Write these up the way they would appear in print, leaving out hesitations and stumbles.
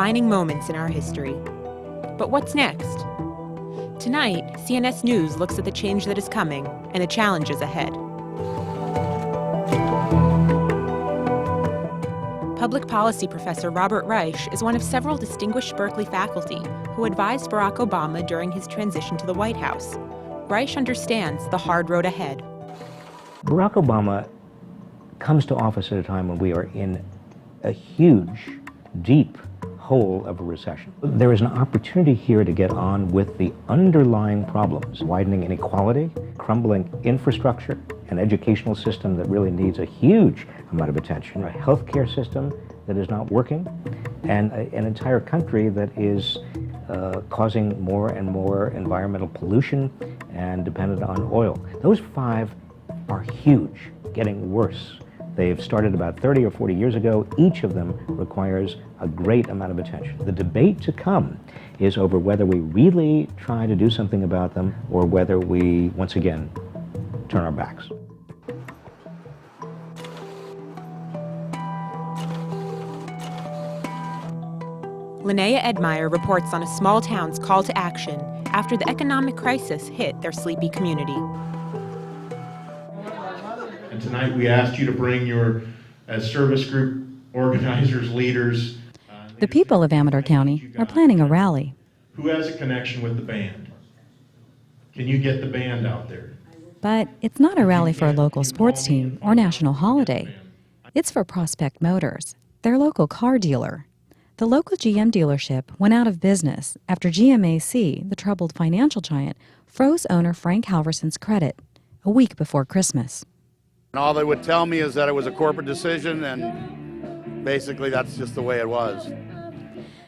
defining moments in our history. But what's next? Tonight, CNS News looks at the change that is coming and the challenges ahead. Public policy professor Robert Reich is one of several distinguished Berkeley faculty who advised Barack Obama during his transition to the White House. Reich understands the hard road ahead. Barack Obama comes to office at a time when we are in a huge, deep hole of a recession. There is an opportunity here to get on with the underlying problems: widening inequality, crumbling infrastructure, an educational system that really needs a huge amount of attention, a healthcare system that is not working, and an entire country that is causing more and more environmental pollution and dependent on oil. Those five are huge, getting worse. They've started about 30 or 40 years ago. Each of them requires a great amount of attention. The debate to come is over whether we really try to do something about them or whether we, once again, turn our backs. Linnea Edmeyer reports on a small town's call to action after the economic crisis hit their sleepy community. And tonight we asked you to bring your, as service group organizers, leaders. The people of Amador County are planning a rally. Who has a connection with the band? Can you get the band out there? But it's not a rally for a local sports team or national holiday. It's for Prospect Motors, their local car dealer. The local GM dealership went out of business after GMAC, the troubled financial giant, froze owner Frank Halverson's credit a week before Christmas. And all they would tell me is that it was a corporate decision, and basically that's just the way it was.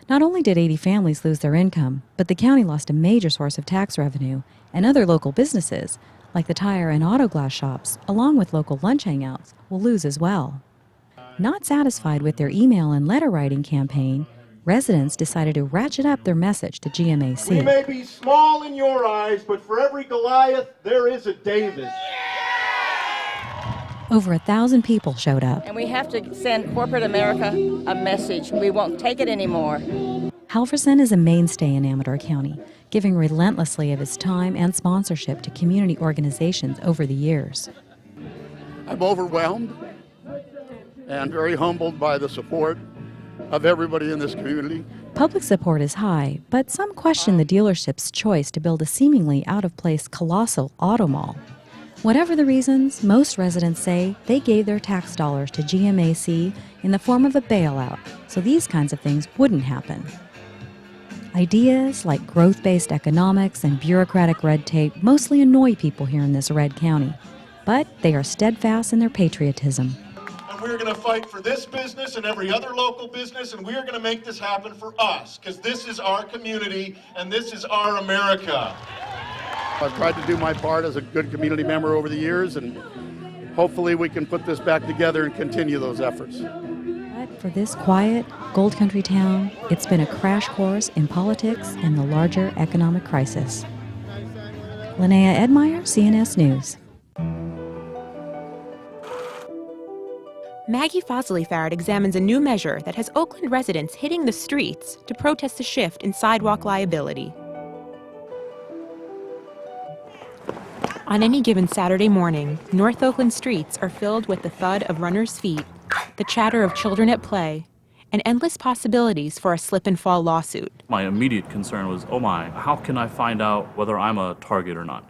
Not only did 80 families lose their income, but the county lost a major source of tax revenue, and other local businesses, like the tire and auto glass shops, along with local lunch hangouts, will lose as well. Not satisfied with their email and letter writing campaign, residents decided to ratchet up their message to GMAC. We may be small in your eyes, but for every Goliath, there is a David. Over 1,000 people showed up. And we have to send corporate America a message. We won't take it anymore. Halverson is a mainstay in Amador County, giving relentlessly of his time and sponsorship to community organizations over the years. I'm overwhelmed and very humbled by the support of everybody in this community. Public support is high, but some question the dealership's choice to build a seemingly out-of-place colossal auto mall. Whatever the reasons, most residents say they gave their tax dollars to GMAC in the form of a bailout, so these kinds of things wouldn't happen. Ideas like growth-based economics and bureaucratic red tape mostly annoy people here in this red county, but they are steadfast in their patriotism. And we're going to fight for this business and every other local business, and we're going to make this happen for us, because this is our community and this is our America. I've tried to do my part as a good community member over the years, and hopefully we can put this back together and continue those efforts. But for this quiet, gold country town, it's been a crash course in politics and the larger economic crisis. Linnea Edmeyer, CNS News. Maggie Fosley-Farrad examines a new measure that has Oakland residents hitting the streets to protest a shift in sidewalk liability. On any given Saturday morning, North Oakland streets are filled with the thud of runners' feet, the chatter of children at play, and endless possibilities for a slip-and-fall lawsuit. My immediate concern was, oh my, how can I find out whether I'm a target or not?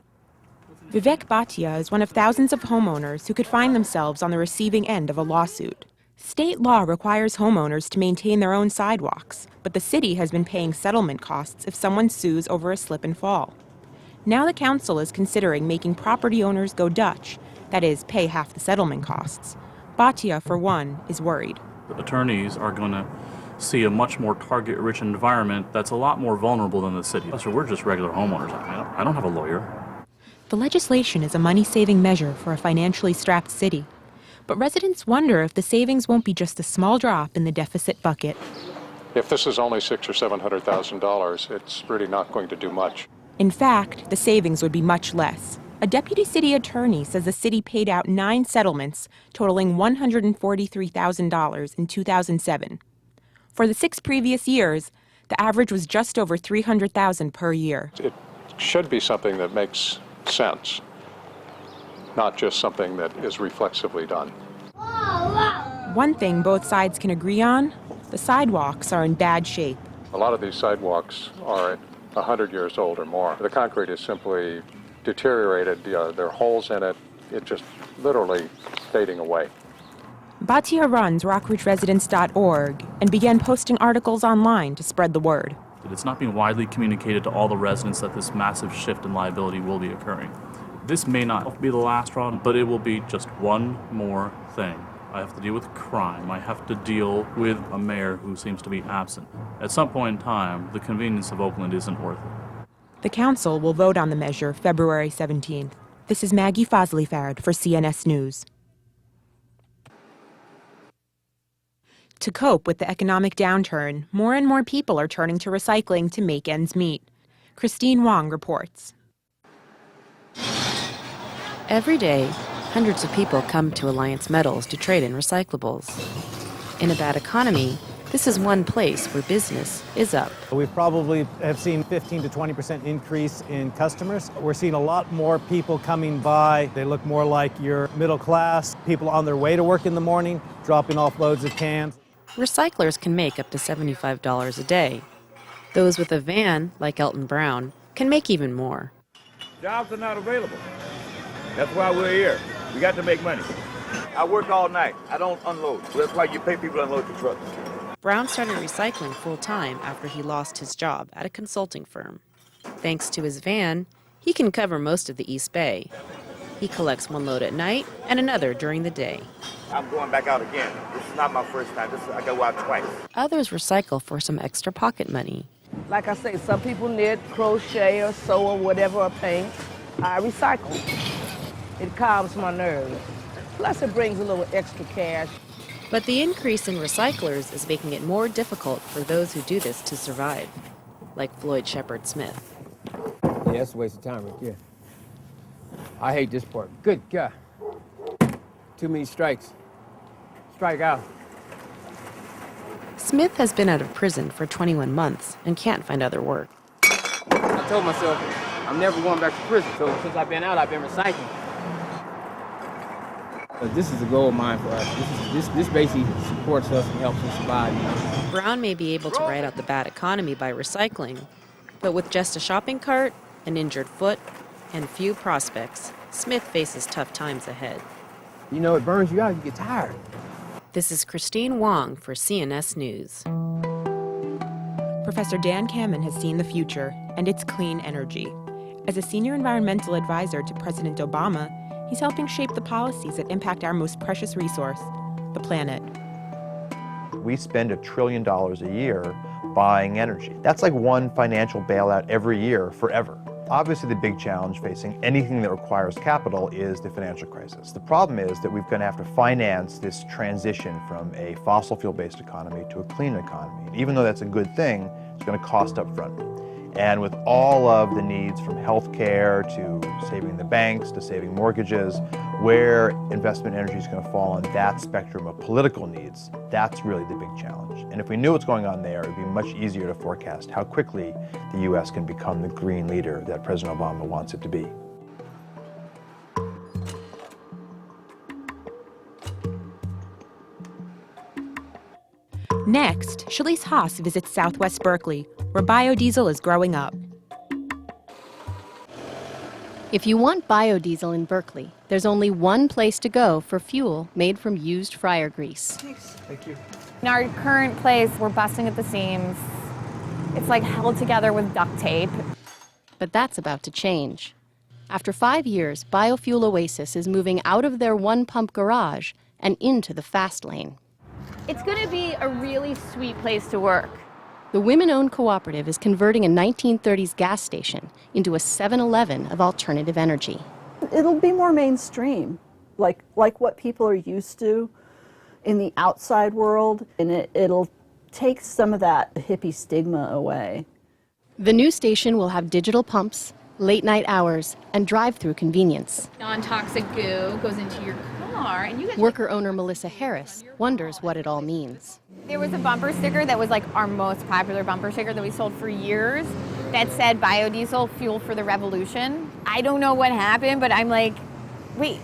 Vivek Bhatia is one of thousands of homeowners who could find themselves on the receiving end of a lawsuit. State law requires homeowners to maintain their own sidewalks, but the city has been paying settlement costs if someone sues over a slip and fall. Now the council is considering making property owners go Dutch, that is, pay half the settlement costs. Bhatia, for one, is worried. Attorneys are going to see a much more target-rich environment that's a lot more vulnerable than the city. So we're just regular homeowners. I don't have a lawyer. The legislation is a money-saving measure for a financially strapped city. But residents wonder if the savings won't be just a small drop in the deficit bucket. If this is only $600,000 or $700,000, it's really not going to do much. In fact, the savings would be much less. A deputy city attorney says the city paid out 9 settlements totaling $143,000 in 2007. For the 6 previous years, the average was just over $300,000 per year. It should be something that makes sense, not just something that is reflexively done. One thing both sides can agree on, the sidewalks are in bad shape. A lot of these sidewalks are 100 years old or more. The concrete is simply deteriorated. There are holes in it. It's just literally fading away. Bhatia runs rockridgeresidents.org and began posting articles online to spread the word. It's not being widely communicated to all the residents that this massive shift in liability will be occurring. This may not be the last straw, but it will be just one more thing. I have to deal with crime. I have to deal with a mayor who seems to be absent. At some point in time, the convenience of Oakland isn't worth it. The council will vote on the measure February 17th. This is Maggie Fosley-Farad for CNS News. To cope with the economic downturn, more and more people are turning to recycling to make ends meet. Christine Wong reports. Every day, hundreds of people come to Alliance Metals to trade in recyclables. In a bad economy, this is one place where business is up. We probably have seen 15 to 20% increase in customers. We're seeing a lot more people coming by. They look more like your middle class, people on their way to work in the morning, dropping off loads of cans. Recyclers can make up to $75 a day. Those with a van, like Elton Brown, can make even more. Jobs are not available. That's why we're here. We got to make money. I work all night. I don't unload. That's why you pay people to unload your trucks. Brown started recycling full-time after he lost his job at a consulting firm. Thanks to his van, he can cover most of the East Bay. He collects one load at night and another during the day. I'm going back out again. This is not my first time. I go out twice. Others recycle for some extra pocket money. Like I say, some people knit, crochet, or sew, or whatever, or paint. I recycle. It calms my nerves. Plus, it brings a little extra cash. But the increase in recyclers is making it more difficult for those who do this to survive, like Floyd Shepard Smith. Yeah, that's a waste of time right there. I hate this part. Good God. Too many strikes. Strike out. Smith has been out of prison for 21 months and can't find other work. I told myself I'm never going back to prison, so since I've been out, I've been recycling. But this is a goal of mine for us. This basically supports us and helps us survive. Brown may be able to ride out the bad economy by recycling, but with just a shopping cart, an injured foot, and few prospects, Smith faces tough times ahead. You know, it burns you out, you get tired. This is Christine Wong for CNS News. Professor Dan Kamen has seen the future, and it's clean energy. As a senior environmental advisor to President Obama, he's helping shape the policies that impact our most precious resource, the planet. We spend $1 trillion a year buying energy. That's like one financial bailout every year forever. Obviously, the big challenge facing anything that requires capital is the financial crisis. The problem is that we're going to have to finance this transition from a fossil fuel-based economy to a clean economy. And even though that's a good thing, it's going to cost up front. And with all of the needs from healthcare to saving the banks to saving mortgages, where investment energy is going to fall on that spectrum of political needs, that's really the big challenge. And if we knew what's going on there, it would be much easier to forecast how quickly the U.S. can become the green leader that President Obama wants it to be. Next, Shalise Haas visits Southwest Berkeley, where biodiesel is growing up. If you want biodiesel in Berkeley, there's only one place to go for fuel made from used fryer grease. Thank you. In our current place, we're busting at the seams. It's like held together with duct tape. But that's about to change. After 5 years, Biofuel Oasis is moving out of their one-pump garage and into the fast lane. It's going to be a really sweet place to work. The women-owned cooperative is converting a 1930s gas station into a 7-Eleven of alternative energy. It'll be more mainstream, like what people are used to in the outside world, and it'll take some of that hippie stigma away. The new station will have digital pumps, late-night hours, and drive-through convenience. Non-toxic goo goes into your are. And you guys Worker owner Melissa Harris wonders what it all means. There was a bumper sticker that was like our most popular bumper sticker that we sold for years that said biodiesel fuel for the revolution. I don't know what happened, but I'm like, wait,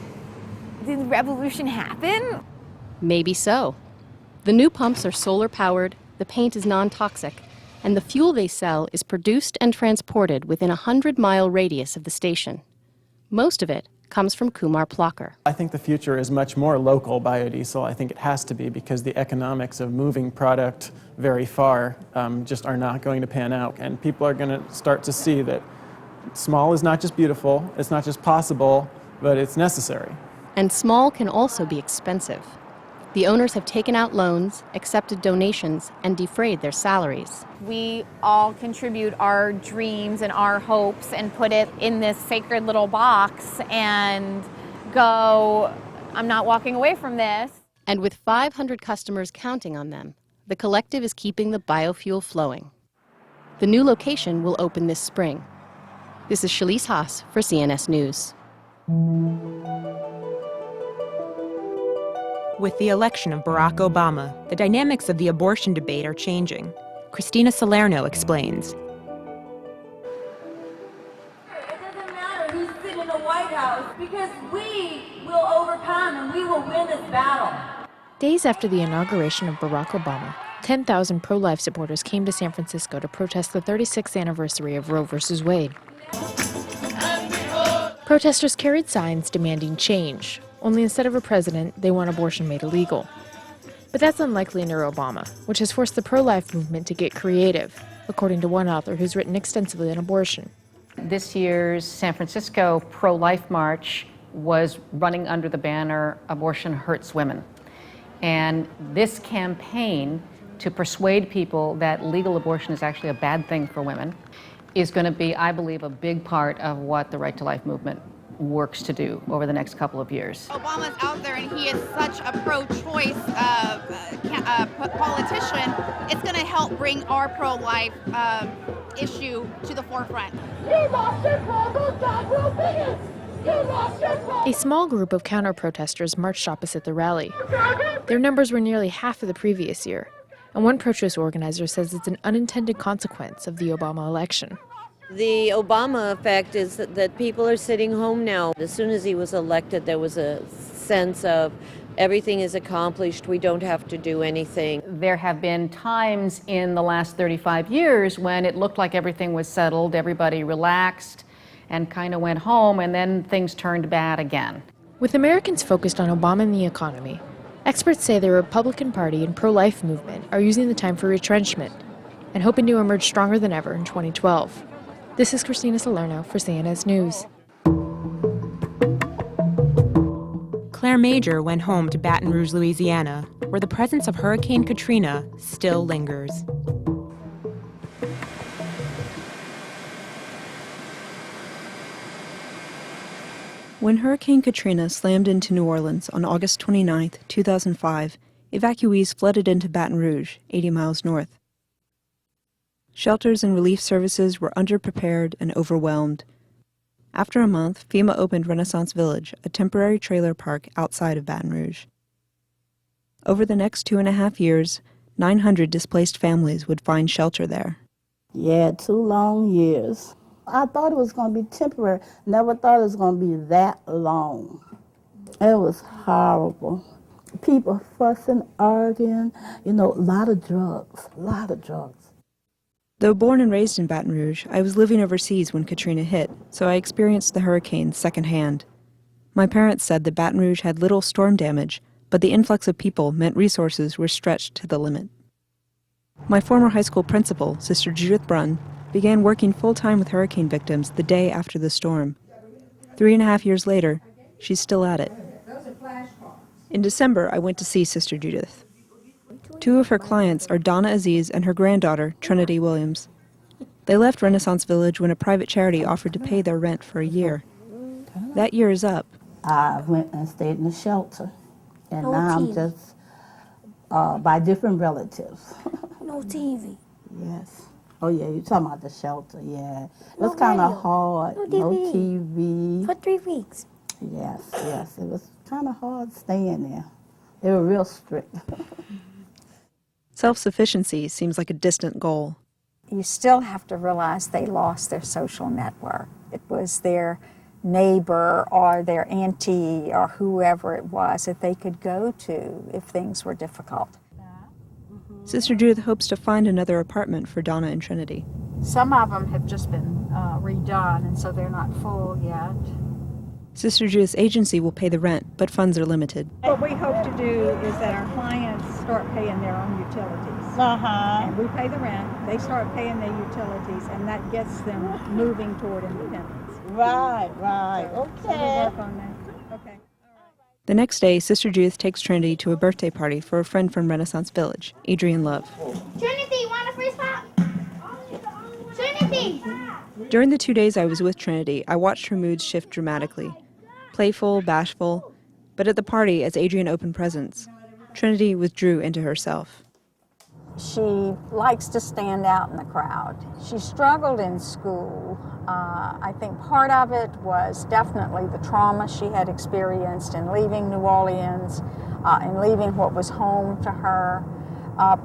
did the revolution happen? Maybe so. The new pumps are solar powered, the paint is non-toxic, and the fuel they sell is produced and transported within a 100-mile radius of the station. Most of it comes from Kumar Plocker. I think the future is much more local biodiesel. I think it has to be, because the economics of moving product very far just are not going to pan out. And people are going to start to see that small is not just beautiful, it's not just possible, but it's necessary. And small can also be expensive. The owners have taken out loans, accepted donations, and defrayed their salaries. We all contribute our dreams and our hopes and put it in this sacred little box and go, I'm not walking away from this. And with 500 customers counting on them, the collective is keeping the biofuel flowing. The new location will open this spring. This is Shalise Haas for CNS News. With the election of Barack Obama, the dynamics of the abortion debate are changing. Christina Salerno explains. It doesn't matter who's sitting in the White House, because we will overcome and we will win this battle. Days after the inauguration of Barack Obama, 10,000 pro-life supporters came to San Francisco to protest the 36th anniversary of Roe v. Wade. Protesters carried signs demanding change. Only instead of a president, they want abortion made illegal. But that's unlikely under Obama, which has forced the pro-life movement to get creative, according to one author who's written extensively on abortion. This year's San Francisco pro-life march was running under the banner, Abortion Hurts Women. And this campaign to persuade people that legal abortion is actually a bad thing for women is going to be, I believe, a big part of what the Right to Life movement works to do over the next couple of years. Obama's out there and he is such a pro-choice politician. It's going to help bring our pro-life issue to the forefront. A small group of counter-protesters marched opposite the rally. Their numbers were nearly half of the previous year, and one pro-choice organizer says it's an unintended consequence of the Obama election. The Obama effect is that people are sitting home now. As soon as he was elected, there was a sense of everything is accomplished, we don't have to do anything. There have been times in the last 35 years when it looked like everything was settled, everybody relaxed and kind of went home, and then things turned bad again. With Americans focused on Obama and the economy, experts say the Republican Party and pro-life movement are using the time for retrenchment and hoping to emerge stronger than ever in 2012. This is Christina Salerno for CNS News. Claire Major went home to Baton Rouge, Louisiana, where the presence of Hurricane Katrina still lingers. When Hurricane Katrina slammed into New Orleans on August 29, 2005, evacuees flooded into Baton Rouge, 80 miles north. Shelters and relief services were underprepared and overwhelmed. After a month, FEMA opened Renaissance Village, a temporary trailer park outside of Baton Rouge. Over the next 2.5 years, 900 displaced families would find shelter there. Yeah, 2 long years. I thought it was going to be temporary. Never thought it was going to be that long. It was horrible. People fussing, arguing, a lot of drugs. Though born and raised in Baton Rouge, I was living overseas when Katrina hit, so I experienced the hurricane secondhand. My parents said that Baton Rouge had little storm damage, but the influx of people meant resources were stretched to the limit. My former high school principal, Sister Judith Brunn, began working full-time with hurricane victims the day after the storm. 3.5 years later, she's still at it. In December, I went to see Sister Judith. 2 of her clients are Donna Aziz and her granddaughter, Trinity Williams. They left Renaissance Village when a private charity offered to pay their rent for a year. That year is up. I went and stayed in the shelter, and No now TV. I'm just by different relatives. No TV. Yes. Oh, yeah, you're talking about the shelter, yeah. It No was kind of radio. hard. No No TV. TV. For 3 weeks. Yes, it was Kind of hard staying there. They were real strict. Self-sufficiency seems like a distant goal. You still have to realize they lost their social network. It was their neighbor or their auntie or whoever it was that they could go to if things were difficult. Sister Judith hopes to find another apartment for Donna and Trinity. Some of them have just been redone, and so they're not full yet. Sister Judith's agency will pay the rent, but funds are limited. What we hope to do is that our clients start paying their own utilities. And we pay the rent, they start paying their utilities, and that gets them moving toward independence. Right, So we'll work on that. Okay. The next day, Sister Judith takes Trinity to a birthday party for a friend from Renaissance Village, Adrian Love. Trinity, you want a free spot? Trinity! During the 2 days I was with Trinity, I watched her moods shift dramatically. Playful, bashful, but at the party, as Adrian opened presents, Trinity withdrew into herself. She likes to stand out in the crowd. She struggled in school. I think part of it was definitely the trauma she had experienced in leaving New Orleans and leaving what was home to her.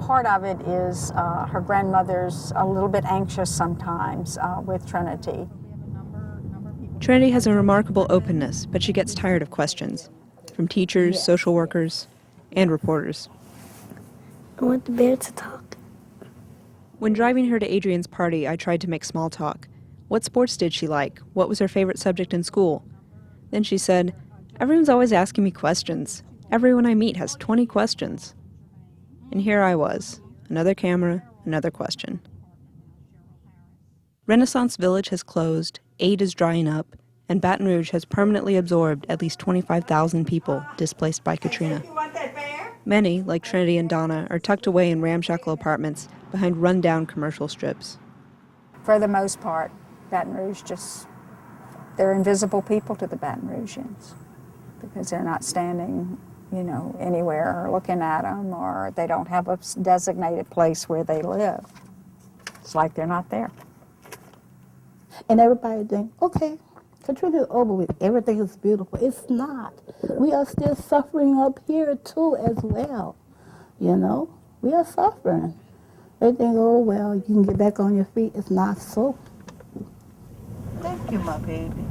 Part of it is her grandmother's a little bit anxious sometimes with Trinity. Trinity has a remarkable openness, but she gets tired of questions from teachers, social workers, and reporters. I want the bear to talk. When driving her to Adrian's party, I tried to make small talk. What sports did she like? What was her favorite subject in school? Then she said, "Everyone's always asking me questions. Everyone I meet has 20 questions." And here I was, another camera, another question. Renaissance Village has closed, aid is drying up, and Baton Rouge has permanently absorbed at least 25,000 people displaced by Katrina. Many, like Trinity and Donna, are tucked away in ramshackle apartments behind rundown commercial strips. For the most part, Baton Rouge they're invisible people to the Baton Rougeans because they're not standing, anywhere or looking at them, or they don't have a designated place where they live. It's like they're not there. And everybody think, okay, Katrina is over with. Everything is beautiful. It's not. We are still suffering up here too as well. We are suffering. They think, oh, well, you can get back on your feet. It's not so. Thank you, my baby.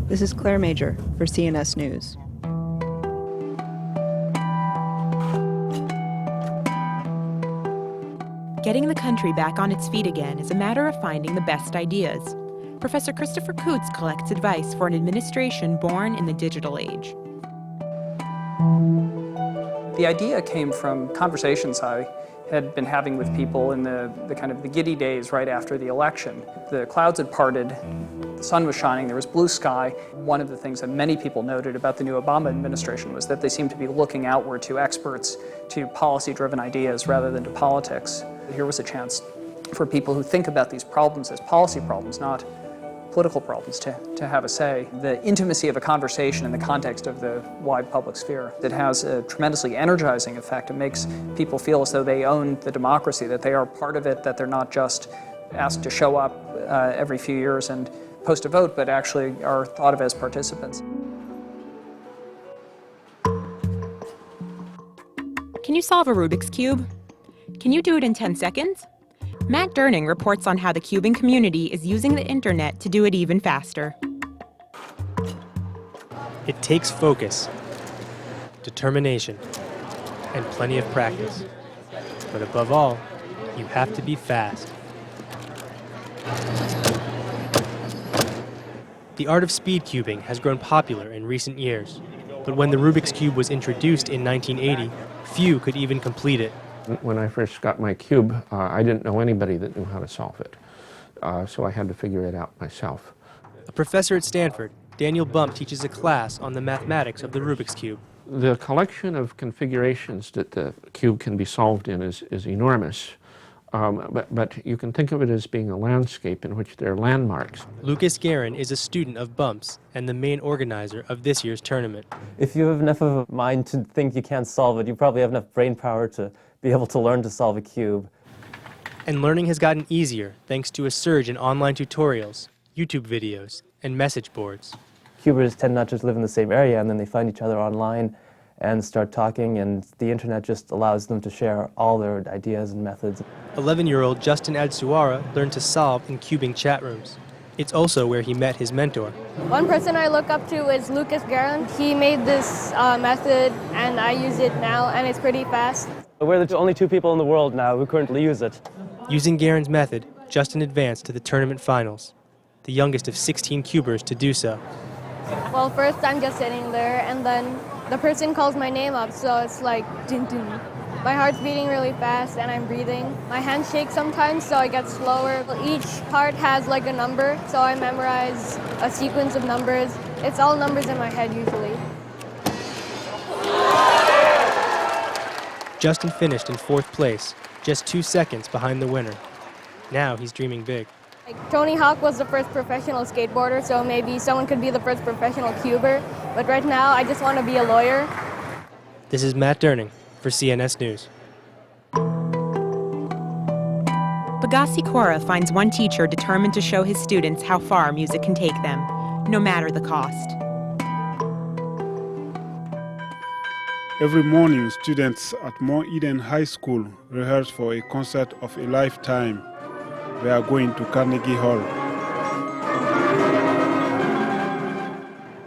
This is Claire Major for CNS News. Getting the country back on its feet again is a matter of finding the best ideas. Professor Christopher Coots collects advice for an administration born in the digital age. The idea came from conversations I had been having with people in the kind of the giddy days right after the election. The clouds had parted, the sun was shining, there was blue sky. One of the things that many people noted about the new Obama administration was that they seemed to be looking outward to experts, to policy-driven ideas rather than to politics. Here was a chance for people who think about these problems as policy problems, not political problems, to have a say. The intimacy of a conversation in the context of the wide public sphere that has a tremendously energizing effect. It makes people feel as though they own the democracy, that they are part of it, that they're not just asked to show up every few years and post a vote, but actually are thought of as participants. Can you solve a Rubik's Cube? Can you do it in 10 seconds? Matt Durning reports on how the cubing community is using the internet to do it even faster. It takes focus, determination, and plenty of practice. But above all, you have to be fast. The art of speed cubing has grown popular in recent years, but when the Rubik's Cube was introduced in 1980, few could even complete it. When I first got my cube, I didn't know anybody that knew how to solve it, so I had to figure it out myself. A professor at Stanford, Daniel Bump, teaches a class on the mathematics of the Rubik's Cube. The collection of configurations that the cube can be solved in is enormous, but you can think of it as being a landscape in which there are landmarks. Lucas Guerin is a student of Bump's and the main organizer of this year's tournament. If you have enough of a mind to think you can't solve it, you probably have enough brain power to be able to learn to solve a cube. And learning has gotten easier thanks to a surge in online tutorials, YouTube videos, and message boards. Cubers tend not just to live in the same area, and then they find each other online and start talking, and the internet just allows them to share all their ideas and methods. 11-year-old Justin Adsuara learned to solve in cubing chat rooms. It's also where he met his mentor. One person I look up to is Lucas Garland. He made this method, and I use it now, and it's pretty fast. We're the only 2 people in the world now who currently use it. Using Garen's method, Justin advanced to the tournament finals, the youngest of 16 cubers to do so. Well, first I'm just sitting there, and then the person calls my name up, so it's like dun dun. My heart's beating really fast, and I'm breathing. My hands shake sometimes, so I get slower. Each part has like a number, so I memorize a sequence of numbers. It's all numbers in my head usually. Justin finished in 4th place, just 2 seconds behind the winner. Now he's dreaming big. Tony Hawk was the first professional skateboarder, so maybe someone could be the first professional cuber. But right now, I just want to be a lawyer. This is Matt Durning for CNS News. Bagassi Kora finds one teacher determined to show his students how far music can take them, no matter the cost. Every morning, students at Mount Eden High School rehearse for a concert of a lifetime. They are going to Carnegie Hall.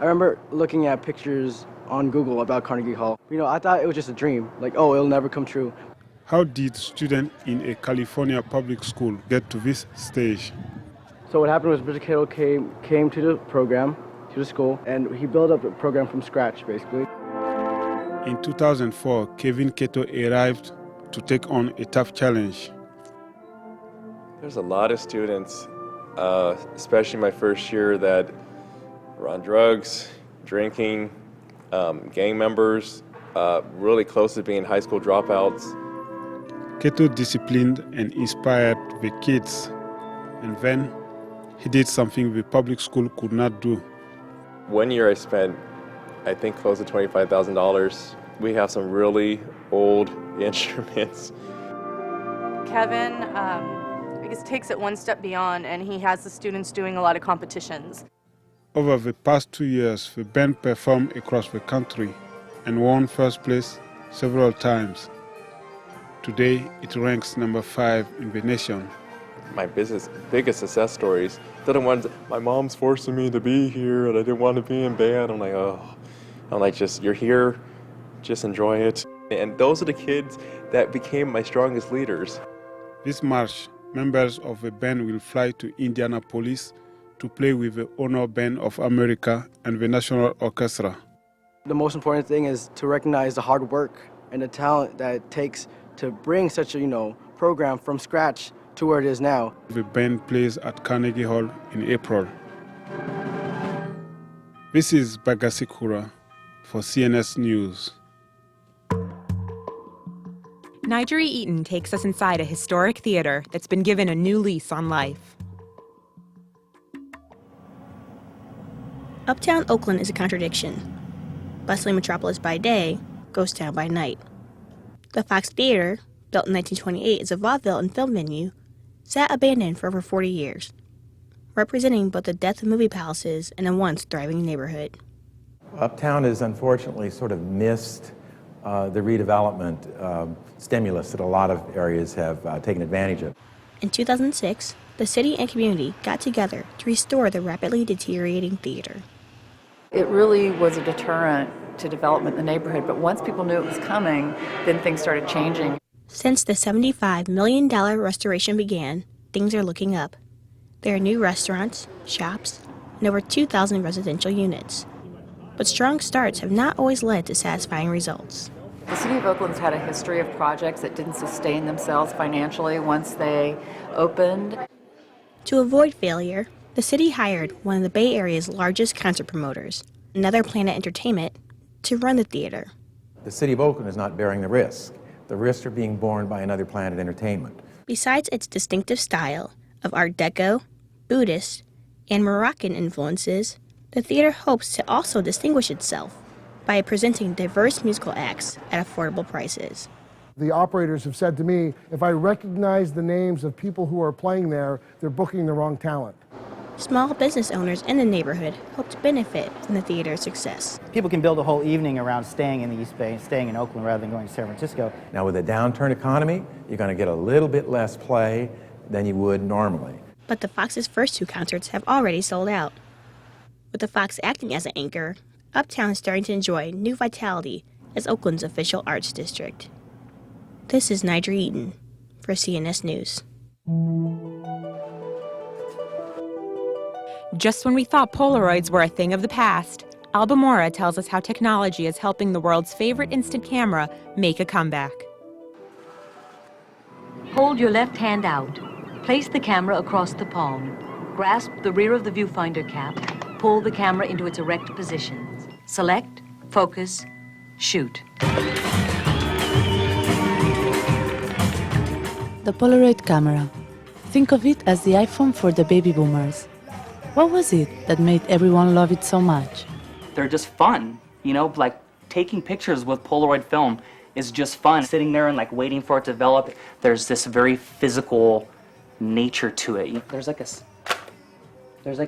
I remember looking at pictures on Google about Carnegie Hall. You know, I thought it was just a dream, like, oh, it'll never come true. How did students in a California public school get to this stage? So what happened was Mr. Cato came to the program, to the school, and he built up the program from scratch, basically. In 2004, Kevin Cato arrived to take on a tough challenge. There's a lot of students, especially my first year, that were on drugs, drinking, gang members, really close to being high school dropouts. Cato disciplined and inspired the kids, and then he did something the public school could not do. One year I spent, I think, close to $25,000. We have some really old instruments. Kevin, I guess, takes it one step beyond, and he has the students doing a lot of competitions. Over the past 2 years, the band performed across the country and won first place several times. Today, it ranks number 5 in the nation. My biggest success stories, they're the ones, my mom's forcing me to be here and I didn't want to be in band. I'm like, oh. I'm like, just, you're here, just enjoy it. And those are the kids that became my strongest leaders. This March, members of the band will fly to Indianapolis to play with the Honor Band of America and the National Orchestra. The most important thing is to recognize the hard work and the talent that it takes to bring such a, program from scratch to where it is now. The band plays at Carnegie Hall in April. This is Bagassi Kora for CNS News. Nigeri Eaton takes us inside a historic theater that's been given a new lease on life. Uptown Oakland is a contradiction. Bustling metropolis by day, ghost town by night. The Fox Theater, built in 1928 as a vaudeville and film venue, sat abandoned for over 40 years, representing both the death of movie palaces and a once thriving neighborhood. Uptown has unfortunately sort of missed the redevelopment stimulus that a lot of areas have taken advantage of. In 2006, the city and community got together to restore the rapidly deteriorating theater. It really was a deterrent to development in the neighborhood, but once people knew it was coming, then things started changing. Since the $75 million restoration began, things are looking up. There are new restaurants, shops, and over 2,000 residential units. But strong starts have not always led to satisfying results. The City of Oakland's had a history of projects that didn't sustain themselves financially once they opened. To avoid failure, the city hired one of the Bay Area's largest concert promoters, Another Planet Entertainment, to run the theater. The City of Oakland is not bearing the risk. The risks are being borne by Another Planet Entertainment. Besides its distinctive style of Art Deco, Buddhist, and Moroccan influences, the theater hopes to also distinguish itself by presenting diverse musical acts at affordable prices. The operators have said to me, if I recognize the names of people who are playing there, they're booking the wrong talent. Small business owners in the neighborhood hoped to benefit from the theater's success. People can build a whole evening around staying in the East Bay, staying in Oakland rather than going to San Francisco. Now, with a downturn economy, you're going to get a little bit less play than you would normally. But the Fox's first 2 concerts have already sold out. With the Fox acting as an anchor, Uptown is starting to enjoy new vitality as Oakland's official arts district. This is Nigel Eaton for CNS News. Just when we thought Polaroids were a thing of the past, Albamora tells us how technology is helping the world's favorite instant camera make a comeback. Hold your left hand out. Place the camera across the palm. Grasp the rear of the viewfinder cap. Pull the camera into its erect position. Select, focus, shoot. The Polaroid camera. Think of it as the iPhone for the baby boomers. What was it that made everyone love it so much? They're just fun, you know, like taking pictures with Polaroid film is just fun. Sitting there and like waiting for it to develop, there's this very physical nature to it. There's like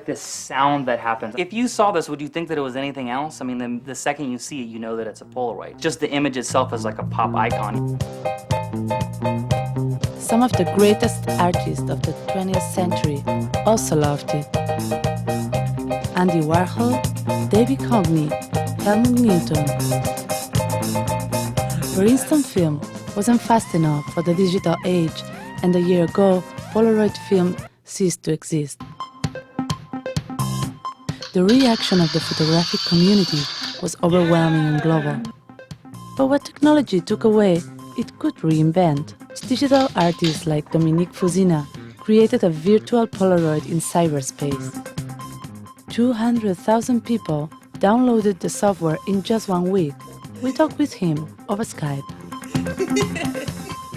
this sound that happens. If you saw this, would you think that it was anything else? I mean, the second you see it, you know that it's a Polaroid. Just the image itself is like a pop icon. Some of the greatest artists of the 20th century also loved it. Andy Warhol, David Hockney, Helmut Newton. Where instant film wasn't fast enough for the digital age, and a year ago, Polaroid film ceased to exist. The reaction of the photographic community was overwhelming and global. But what technology took away, it could reinvent. Digital artists like Dominique Fusina created a virtual Polaroid in cyberspace. 200,000 people downloaded the software in just 1 week. We talked with him over Skype.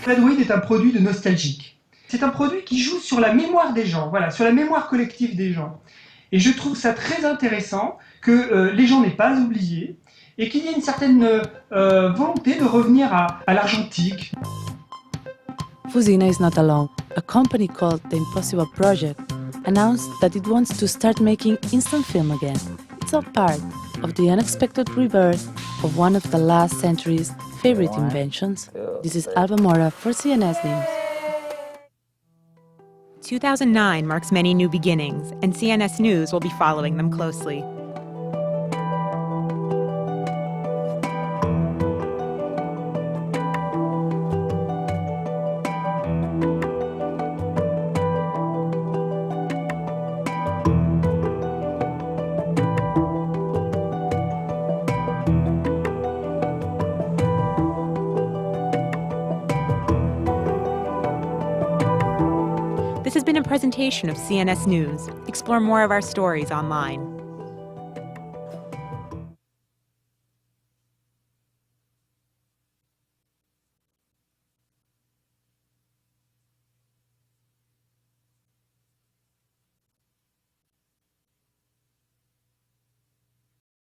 Polaroid est un produit de nostalgique. C'est un produit qui joue sur la mémoire des gens, voilà, sur la mémoire collective des gens. Et je trouve ça très intéressant que les gens n'aient pas oublié et qu'il y ait une certaine volonté de revenir à l'argentique. Fusina is not alone. A company called The Impossible Project announced that it wants to start making instant film again. It's all part of the unexpected rebirth of one of the last century's favorite inventions. This is Albamora for CNS News. 2009 marks many new beginnings, and CNS News will be following them closely. This has been a presentation of CNS News. Explore more of our stories online.